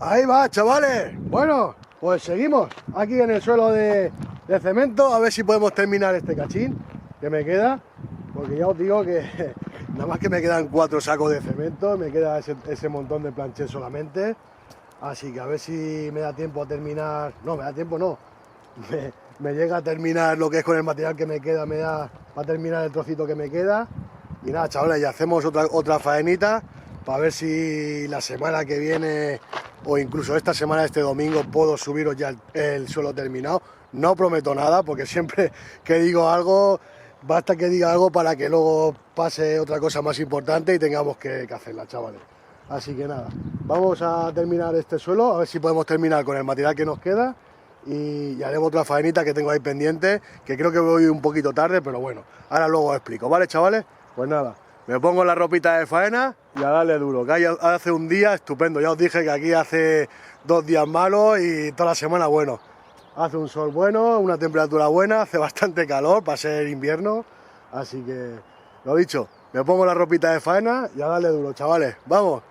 Ahí va, chavales. Bueno, pues seguimos aquí en el suelo de cemento. A ver si podemos terminar este cachín que me queda. Porque ya os digo que nada más que me quedan 4 sacos de cemento. Me queda ese montón de planché solamente. Así que a ver si me da tiempo a terminar. No, me da tiempo no. Me llega a terminar lo que es con el material que me queda. Me da para terminar el trocito que me queda. Y nada, chavales, ya hacemos otra faenita para ver si la semana que viene o incluso esta semana, este domingo, puedo subiros ya el suelo terminado. No prometo nada porque siempre que digo algo, basta que diga algo para que luego pase otra cosa más importante y tengamos que hacerla, chavales. Así que nada, vamos a terminar este suelo, a ver si podemos terminar con el material que nos queda y haremos otra faenita que tengo ahí pendiente, que creo que voy un poquito tarde, pero bueno, ahora luego os explico, ¿vale, chavales? Pues nada, me pongo la ropita de faena y a darle duro, que hace un día estupendo. Ya os dije que aquí hace 2 días malos y toda la semana bueno. Hace un sol bueno, una temperatura buena, hace bastante calor para ser invierno. Así que, lo dicho, me pongo la ropita de faena y a darle duro, chavales. ¡Vamos!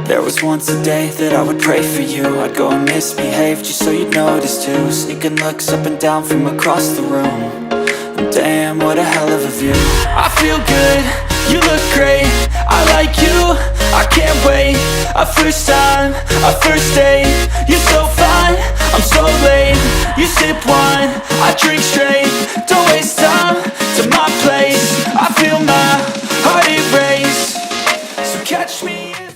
There was once a day that I would pray for you. I'd go and misbehave just so you'd notice too. Sneaking looks up and down from across the room. And damn, what a hell of a view. I feel good, you look great. I like you, I can't wait. A first time, a first date. You're so fine, I'm so late. You sip wine, I drink straight. Don't waste time to my place. I feel my heart erase. So catch me if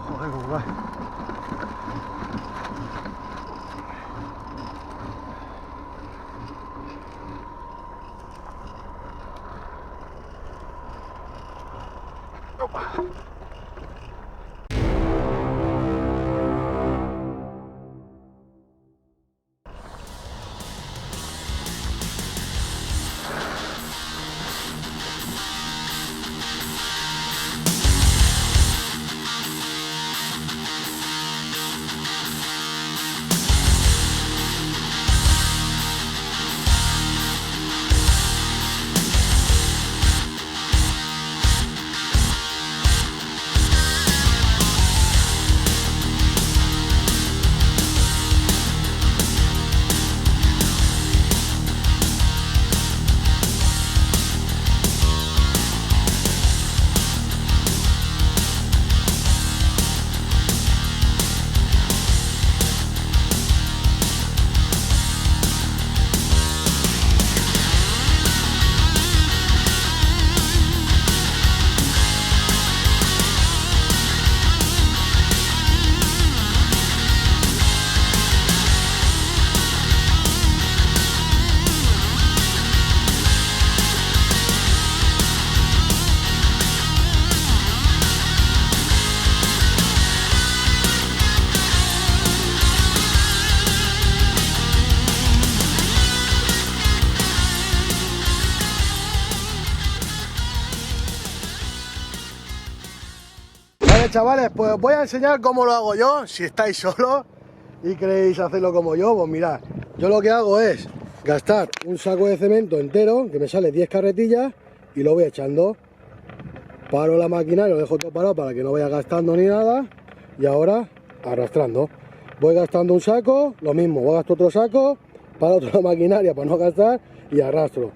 Joder, cómo va. Vale, chavales, pues os voy a enseñar cómo lo hago yo. Si estáis solos y queréis hacerlo como yo, pues mirad, yo lo que hago es gastar un saco de cemento entero, que me sale 10 carretillas, y lo voy echando. Paro la máquina y lo dejo todo parado para que no vaya gastando ni nada. Y ahora arrastrando. Voy gastando un saco, lo mismo, voy a gastar otro saco, paro otra maquinaria para no gastar y arrastro.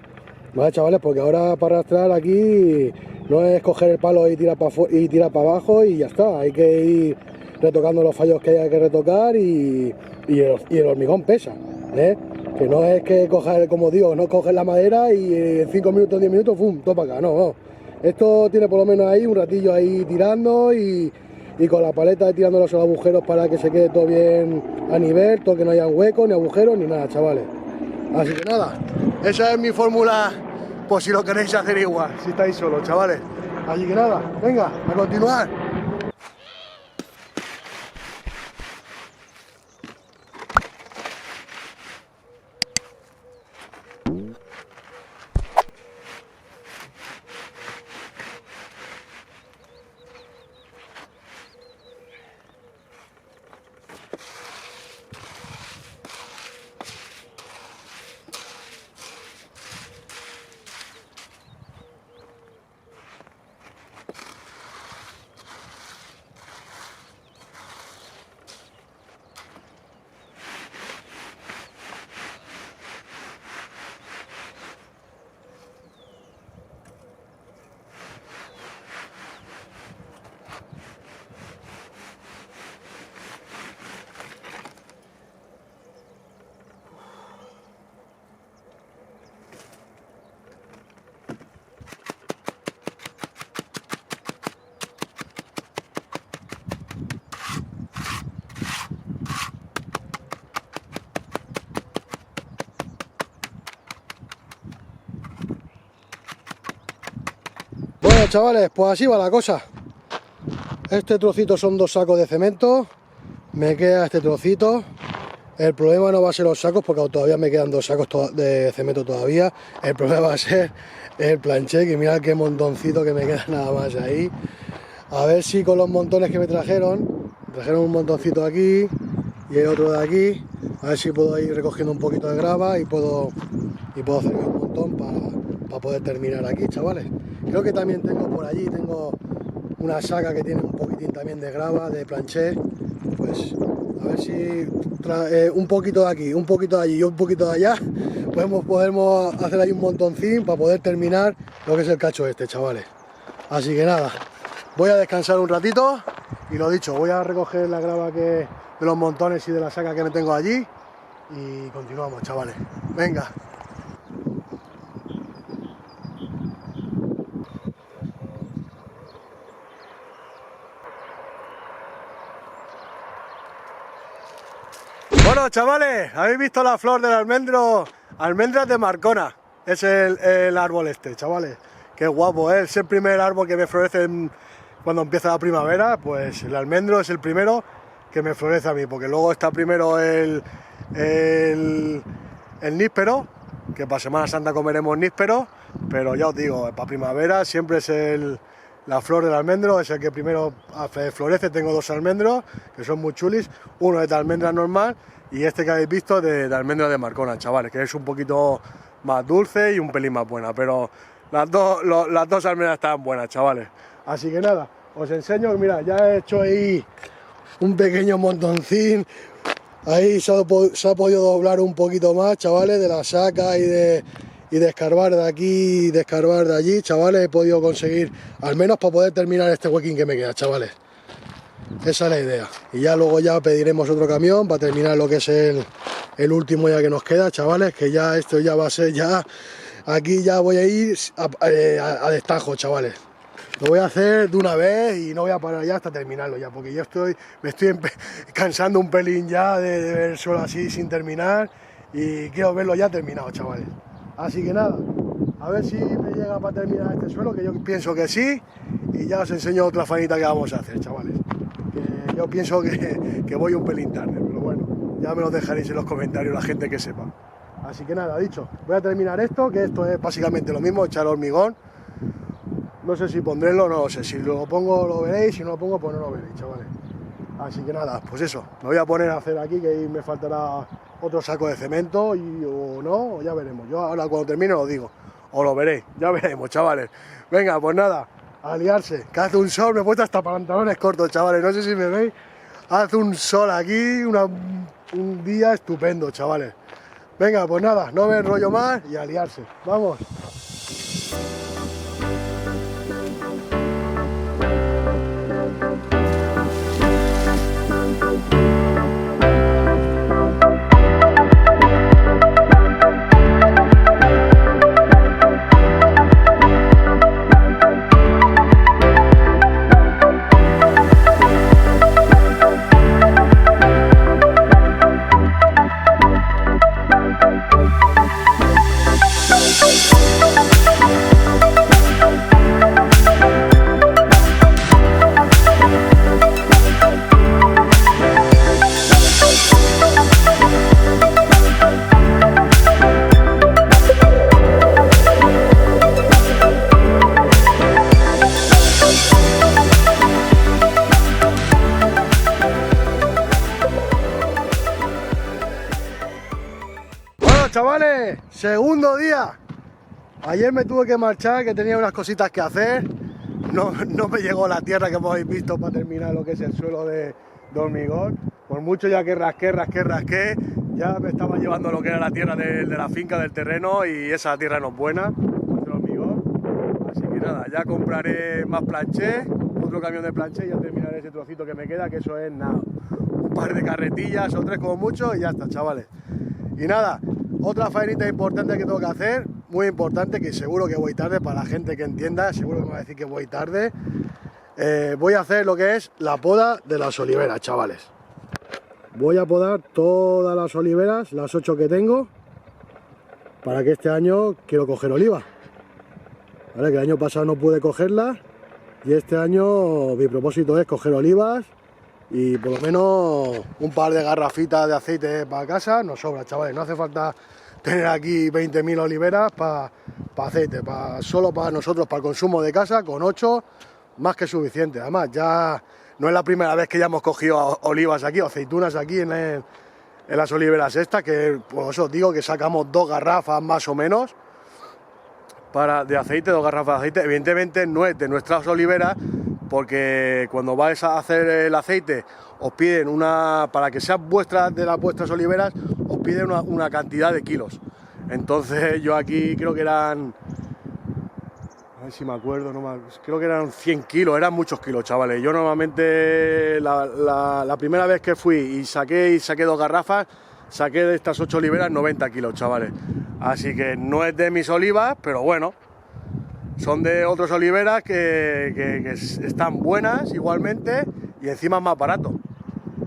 Vale, chavales, porque ahora para arrastrar aquí no es coger el palo y tirar para abajo y ya está. Hay que ir retocando los fallos que hay que retocar y el hormigón pesa, ¿eh? Que no es que coger, como digo, no coger la madera y en 5 minutos, 10 minutos, ¡pum!, todo para acá, no. Esto tiene por lo menos ahí un ratillo ahí tirando y con la paleta tirando los agujeros para que se quede todo bien a nivel, todo que no haya huecos, ni agujeros, ni nada, chavales. Así que nada, esa es mi fórmula, por si lo queréis hacer igual, si estáis solos, chavales. Así que nada, venga, a continuar. Bueno, chavales, pues así va la cosa. Este trocito son 2 sacos de cemento, me queda este trocito. El problema no va a ser los sacos, porque todavía me quedan 2 sacos de cemento todavía. El problema va a ser el planché, que mirad qué montoncito que me queda nada más ahí. A ver si con los montones que me trajeron un montoncito aquí y el otro de aquí, a ver si puedo ir recogiendo un poquito de grava y puedo hacer un montón para poder terminar aquí, chavales. Creo que también tengo por allí, tengo una saca que tiene un poquitín también de grava, de planché. Pues a ver si un poquito de aquí, un poquito de allí y un poquito de allá, podemos hacer ahí un montoncín para poder terminar lo que es el cacho este, chavales. Así que nada, voy a descansar un ratito y lo dicho, voy a recoger la grava de los montones y de la saca que me tengo allí y continuamos, chavales. Venga. Bueno, chavales, ¿habéis visto la flor del almendro? Almendras de Marcona, es el árbol este, chavales. Qué guapo, ¿eh? Es el primer árbol que me florece cuando empieza la primavera. Pues el almendro es el primero que me florece a mí, porque luego está primero el níspero, que para Semana Santa comeremos níspero, pero ya os digo, para primavera siempre es la flor del almendro, es el que primero florece. Tengo 2 almendros que son muy chulis, uno es de almendra normal y este que habéis visto de almendra de Marcona, chavales, que es un poquito más dulce y un pelín más buena, pero las dos almendras están buenas, chavales. Así que nada, os enseño, mira, ya he hecho ahí un pequeño montoncín, ahí se ha podido doblar un poquito más, chavales, de la saca y de escarbar de aquí y de escarbar de allí, chavales. He podido conseguir, al menos para poder terminar este huequín que me queda, chavales. Esa es la idea. Y ya luego ya pediremos otro camión para terminar lo que es el último ya que nos queda, chavales, que ya esto ya va a ser ya... Aquí ya voy a ir a destajo, chavales. Lo voy a hacer de una vez y no voy a parar ya hasta terminarlo ya, porque yo me estoy cansando un pelín ya de ver solo así sin terminar y quiero verlo ya terminado, chavales. Así que nada, a ver si me llega para terminar este suelo, que yo pienso que sí, y ya os enseño otra faenita que vamos a hacer, chavales. Que yo pienso que voy un pelín tarde, pero bueno, ya me lo dejaréis en los comentarios la gente que sepa. Así que nada, dicho, voy a terminar esto, que esto es básicamente lo mismo, echar hormigón. no sé si pondrélo, no lo sé, si lo pongo lo veréis, si no lo pongo pues no lo veréis, chavales. Así que nada, pues eso, me voy a poner a hacer aquí, que ahí me faltará otro saco de cemento o no, o ya veremos. Yo ahora cuando termine lo digo, o lo veréis, ya veremos, chavales. Venga, pues nada, a liarse, que hace un sol, me he puesto hasta pantalones cortos, chavales, no sé si me veis, hace un sol aquí, un día estupendo, chavales. Venga, pues nada, no me enrollo más y a liarse, vamos. Chavales, segundo día. Ayer me tuve que marchar, que tenía unas cositas que hacer. No me llegó la tierra que habéis visto para terminar lo que es el suelo de hormigón. Por mucho ya que rasqué, ya me estaba llevando lo que era la tierra de la finca, del terreno, y esa tierra no es buena, el hormigón. Así que nada, ya compraré más planché, otro camión de planché, y ya terminaré ese trocito que me queda, que eso es nada, un par de carretillas o 3 como mucho, y ya está, chavales. Y nada, otra faenita importante que tengo que hacer, muy importante, que seguro que voy tarde, para la gente que entienda, seguro que me va a decir que voy tarde. Voy a hacer lo que es la poda de las oliveras, chavales. Voy a podar todas las oliveras, las 8 que tengo, para que este año quiero coger oliva. ¿Vale? Que el año pasado no pude cogerlas, y este año mi propósito es coger olivas. Y por lo menos un par de garrafitas de aceite para casa nos sobra, chavales. No hace falta tener aquí 20.000 oliveras para aceite, solo para nosotros, para el consumo de casa, con 8 más que suficiente. Además, ya no es la primera vez que ya hemos cogido olivas aquí, o aceitunas aquí en las oliveras estas, que pues os digo que sacamos 2 garrafas más o menos de aceite, 2 garrafas de aceite. Evidentemente no es de nuestras oliveras, porque cuando vais a hacer el aceite os piden para que sean de las vuestras oliveras, os piden una cantidad de kilos. Entonces yo aquí creo que eran, a ver si me acuerdo, creo que eran 100 kilos, eran muchos kilos, chavales. Yo normalmente la primera vez que fui y saqué 2 garrafas, saqué de estas 8 oliveras 90 kilos, chavales. Así que no es de mis olivas, pero bueno, son de otras oliveras que están buenas igualmente, y encima más barato,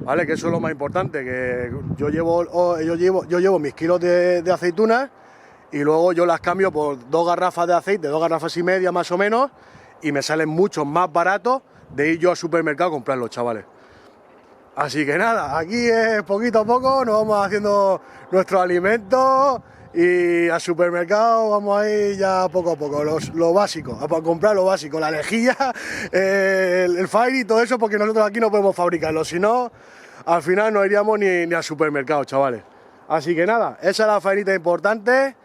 ¿vale? Que eso es lo más importante, que yo llevo mis kilos de aceitunas, y luego yo las cambio por 2 garrafas de aceite, 2 garrafas y media más o menos, y me salen mucho más baratos de ir yo al supermercado a comprarlos, chavales. Así que nada, aquí poquito a poco nos vamos haciendo nuestros alimentos, y al supermercado vamos a ir ya poco a poco, lo básico, a comprar lo básico, la lejía, el fire y todo eso, porque nosotros aquí no podemos fabricarlo, si no, al final no iríamos ni al supermercado, chavales. Así que nada, esa es la faenita importante,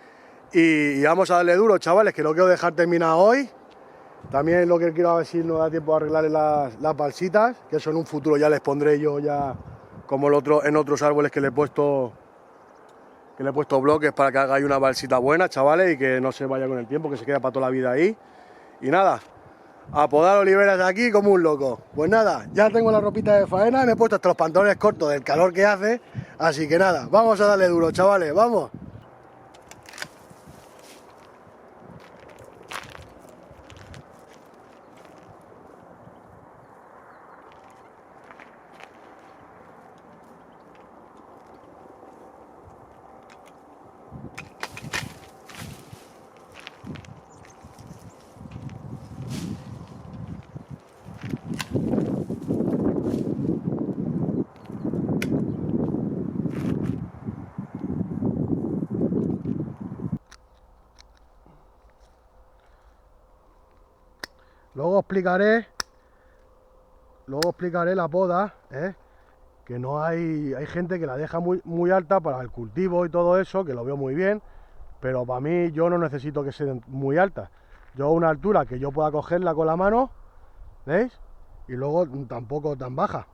y vamos a darle duro, chavales, que lo quiero dejar terminado hoy. También lo que quiero, a ver si nos da tiempo a arreglar las balsitas, que eso en un futuro ya les pondré yo, ya como en otros árboles que le he puesto bloques, para que haga ahí una balsita buena, chavales, y que no se vaya con el tiempo, que se quede para toda la vida ahí. Y nada, a podar oliveras aquí como un loco. Pues nada, ya tengo la ropita de faena, me he puesto hasta los pantalones cortos del calor que hace, así que nada, vamos a darle duro, chavales, vamos. Luego explicaré la poda, que no hay gente que la deja muy alta para el cultivo y todo eso, que lo veo muy bien, pero para mí yo no necesito que sea muy alta. Yo a una altura que yo pueda cogerla con la mano, ¿veis? Y luego tampoco tan baja,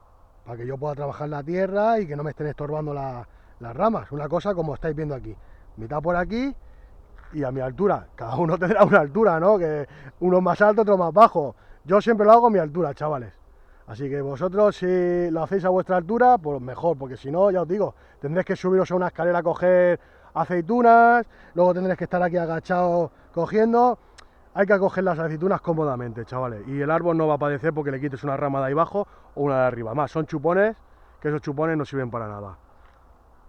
para que yo pueda trabajar la tierra y que no me estén estorbando las ramas. Una cosa como estáis viendo aquí, mitad por aquí y a mi altura. Cada uno tendrá una altura, ¿no? Que uno más alto, otro más bajo. Yo siempre lo hago a mi altura, chavales. Así que vosotros, si lo hacéis a vuestra altura, pues mejor, porque si no, ya os digo, tendréis que subiros a una escalera a coger aceitunas, luego tendréis que estar aquí agachados cogiendo. Hay que coger las aceitunas cómodamente, chavales, y el árbol no va a padecer porque le quites una rama de ahí abajo o una de arriba. Más, son chupones, que esos chupones no sirven para nada.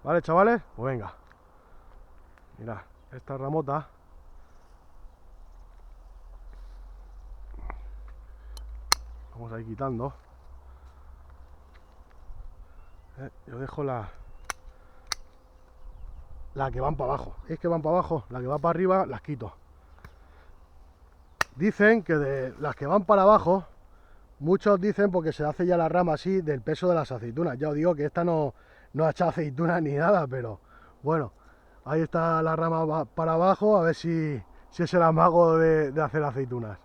¿Vale, chavales? Pues venga. Mirad, esta ramota... Vamos a ir quitando. Yo dejo la que van para abajo. Es que van para abajo, la que va para arriba las quito. Dicen que de las que van para abajo, muchos dicen porque se hace ya la rama así del peso de las aceitunas. Ya os digo que esta no ha echado aceitunas ni nada, pero bueno, ahí está la rama para abajo, a ver si es el amago de hacer aceitunas.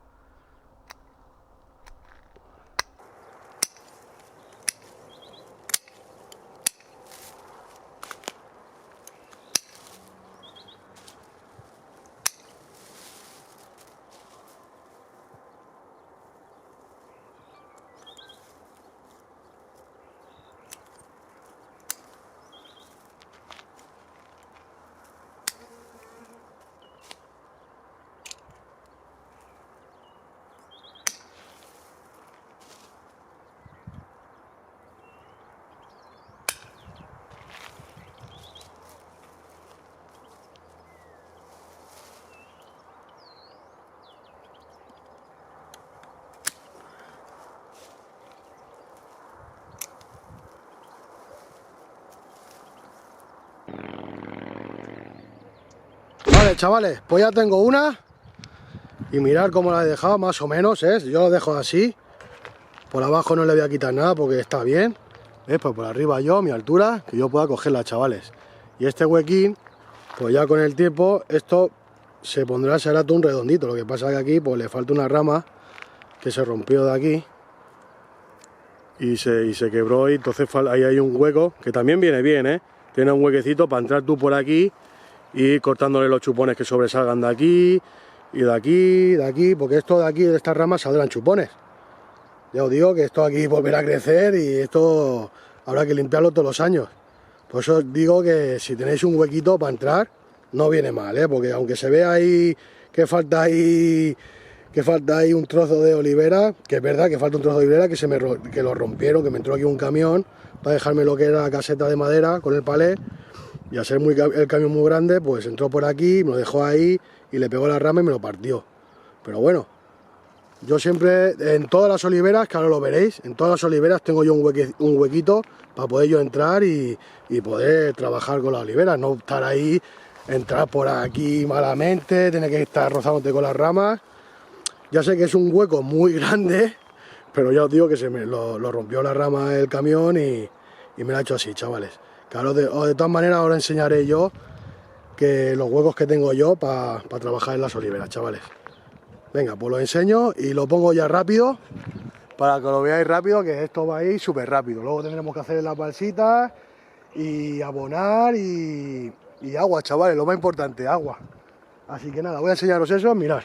Vale, chavales, pues ya tengo una. Y mirad cómo la he dejado, más o menos, ¿eh? Yo lo dejo así. Por abajo no le voy a quitar nada porque está bien. ¿Ves? Pues por arriba yo, mi altura, que yo pueda cogerla, chavales. Y este huequín, pues ya con el tiempo, esto se pondrá, será todo un redondito. Lo que pasa es que aquí, pues le falta una rama que se rompió de aquí. Y se quebró y entonces ahí hay un hueco, que también viene bien, ¿eh? Tiene un huequecito para entrar tú por aquí y cortándole los chupones que sobresalgan de aquí y de aquí, porque esto de aquí, de estas ramas, saldrán chupones. Ya os digo que esto aquí volverá a crecer y esto habrá que limpiarlo todos los años. Por eso os digo que si tenéis un huequito para entrar, no viene mal, ¿eh? Porque aunque se vea ahí que falta ahí un trozo de olivera, que es verdad que falta un trozo de olivera que lo rompieron, que me entró aquí un camión para dejarme lo que era la caseta de madera con el palé. Y al ser el camión muy grande, pues entró por aquí, me lo dejó ahí y le pegó la rama y me lo partió. Pero bueno, yo siempre, en todas las oliveras, que ahora lo veréis, en todas las oliveras tengo yo un huequito para poder yo entrar y poder trabajar con las oliveras, no estar ahí, entrar por aquí malamente, tener que estar rozándote con las ramas. Ya sé que es un hueco muy grande, pero ya os digo que lo rompió la rama del camión y me lo ha hecho así, chavales. Claro, de todas maneras ahora enseñaré yo que los huecos que tengo yo para trabajar en las oliveras, chavales. Venga, pues lo enseño y lo pongo ya rápido, para que lo veáis rápido, que esto va a ir súper rápido. Luego tendremos que hacer las balsitas y abonar y agua, chavales, lo más importante, agua. Así que nada, voy a enseñaros eso, mirad.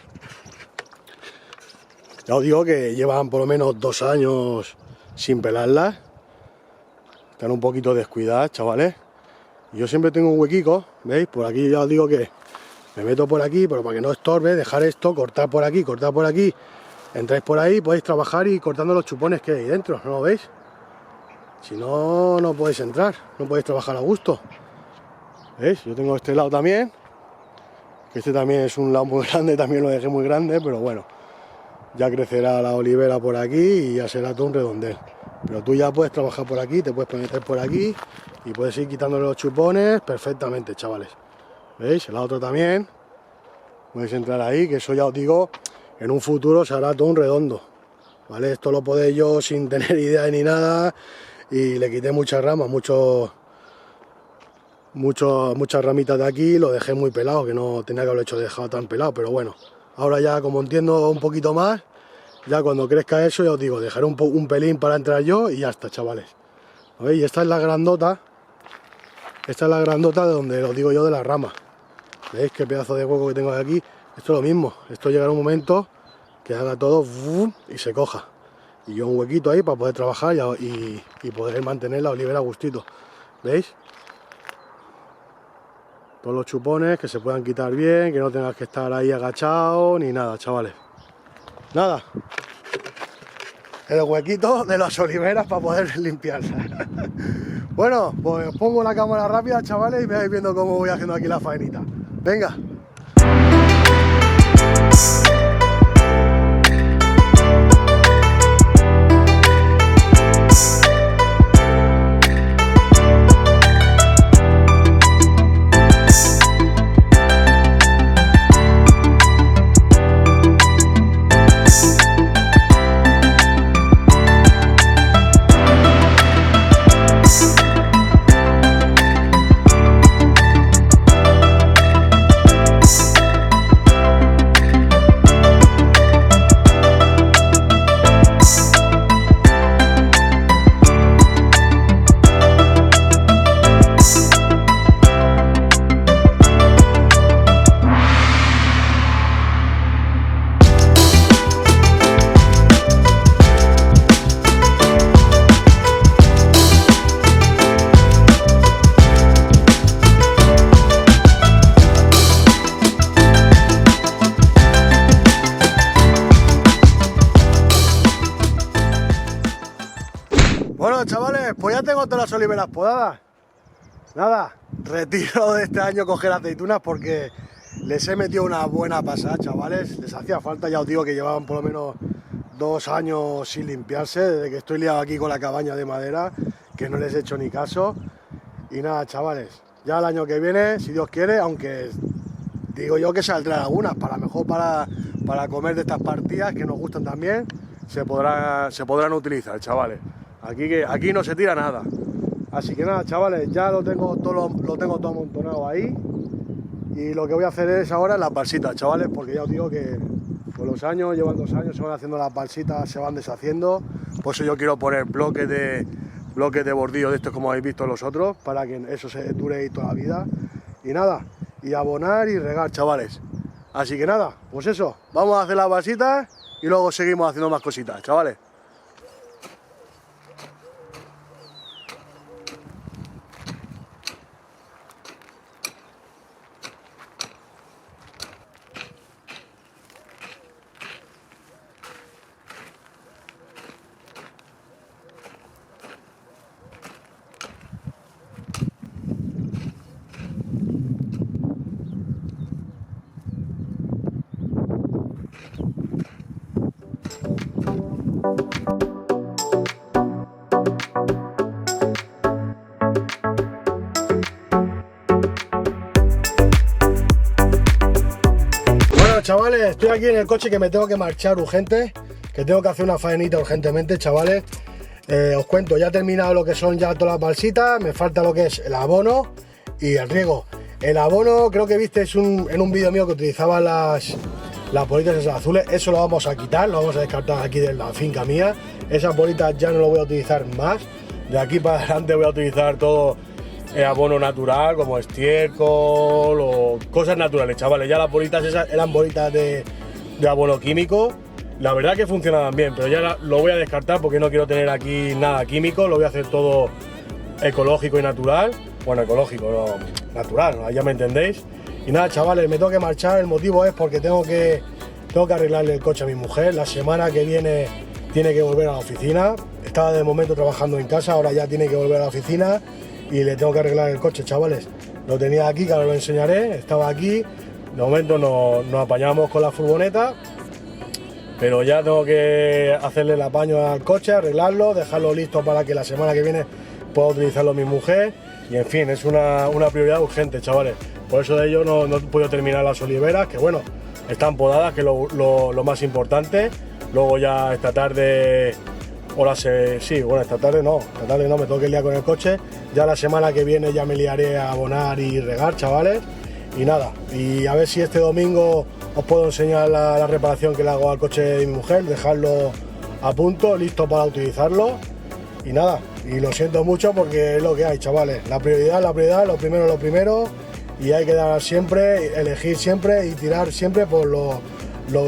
Ya os digo que llevan por lo menos 2 años sin pelarlas. Están un poquito descuidadas, chavales. Yo siempre tengo un huequico, ¿veis? Por aquí ya os digo que me meto por aquí, pero para que no estorbe, dejar esto, cortar por aquí, entráis por ahí, podéis trabajar y cortando los chupones que hay dentro, ¿no lo veis? Si no, no podéis entrar, no podéis trabajar a gusto. ¿Veis? Yo tengo este lado también, que este también es un lado muy grande, también lo dejé muy grande, pero bueno, ya crecerá la olivera por aquí y ya será todo un redondel. Pero tú ya puedes trabajar por aquí, te puedes meter por aquí y puedes ir quitándole los chupones perfectamente, chavales. ¿Veis? El otro también. Podéis entrar ahí, que eso ya os digo en un futuro se hará todo un redondo, ¿vale? Esto lo podé yo sin tener idea ni nada y le quité muchas ramas, muchas ramitas de aquí, lo dejé muy pelado, que no tenía que haberlo hecho dejado tan pelado, pero bueno, ahora ya como entiendo un poquito más, ya cuando crezca eso, ya os digo, dejaré un pelín para entrar yo y ya está, chavales. ¿Veis? Esta es la grandota de donde os digo yo de las ramas. ¿Veis qué pedazo de hueco que tengo aquí? Esto es lo mismo, esto llegará un momento que haga todo y se coja. Y yo un huequito ahí para poder trabajar y poder mantener la olivera a gustito. ¿Veis? Todos los chupones que se puedan quitar bien, que no tengas que estar ahí agachado ni nada, chavales. Nada. El huequito de las oliveras para poder limpiarlas. Bueno, pues pongo la cámara rápida, chavales, y me vais viendo cómo voy haciendo aquí la faenita. Venga. Bueno, chavales, pues ya tengo todas las oliveras podadas. Nada, retiro de este año coger aceitunas porque les he metido una buena pasada, chavales. Les hacía falta, ya os digo que llevaban por lo menos 2 años sin limpiarse, desde que estoy liado aquí con la cabaña de madera, que no les he hecho ni caso. Y nada, chavales, ya el año que viene, si Dios quiere, aunque digo yo que saldrán algunas, para mejor para comer de estas partidas que nos gustan también, se podrán utilizar, chavales. Aquí no se tira nada. Así que nada, chavales, ya lo tengo todo amontonado ahí. Y lo que voy a hacer es ahora las balsitas, chavales, porque ya os digo que con los años, llevan 2 años, se van haciendo las balsitas, se van deshaciendo. Por eso yo quiero poner bloques de bordillo de estos como habéis visto los otros, para que eso se dure ahí toda la vida. Y nada, y abonar y regar, chavales. Así que nada, pues eso, vamos a hacer las balsitas y luego seguimos haciendo más cositas, chavales. Chavales, estoy aquí en el coche que me tengo que marchar urgente, que tengo que hacer una faenita urgentemente, chavales. Os cuento, ya he terminado lo que son ya todas las balsitas, me falta lo que es el abono y el riego. El abono, creo que visteis en un vídeo mío que utilizaba las bolitas esas azules, eso lo vamos a quitar, lo vamos a descartar aquí de la finca mía. Esas bolitas ya no lo voy a utilizar más, de aquí para adelante voy a utilizar todo abono natural, como estiércol o cosas naturales, chavales. Ya las bolitas esas eran bolitas de abono químico. La verdad que funcionaban bien, pero ya lo voy a descartar porque no quiero tener aquí nada químico. Lo voy a hacer todo ecológico y natural. Bueno, ecológico, no, natural, ¿no? Ya me entendéis. Y nada, chavales, me tengo que marchar. El motivo es porque tengo que arreglarle el coche a mi mujer. La semana que viene tiene que volver a la oficina. Estaba de momento trabajando en casa, ahora ya tiene que volver a la oficina. Y le tengo que arreglar el coche, chavales. Lo tenía aquí, que ahora lo enseñaré. Estaba aquí. De momento nos apañamos con la furgoneta. Pero ya tengo que hacerle el apaño al coche, arreglarlo, dejarlo listo para que la semana que viene pueda utilizarlo mi mujer. Y en fin, es una prioridad urgente, chavales. Por eso de ello no puedo terminar las oliveras, que bueno, están podadas, que es lo más importante. Luego ya esta tarde, esta tarde no, me tengo que liar con el coche. Ya la semana que viene ya me liaré a abonar y regar, chavales. Y nada, y a ver si este domingo os puedo enseñar la reparación que le hago al coche de mi mujer, dejarlo a punto, listo para utilizarlo. Y nada, y lo siento mucho porque es lo que hay, chavales. La prioridad, lo primero. Y hay que dar siempre, elegir siempre y tirar siempre por lo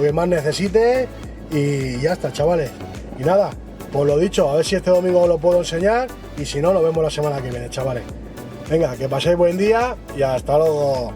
que más necesite. Y ya está, chavales. Y nada, pues lo dicho, a ver si este domingo os lo puedo enseñar. Y si no, nos vemos la semana que viene, chavales. Venga, que paséis buen día y hasta luego.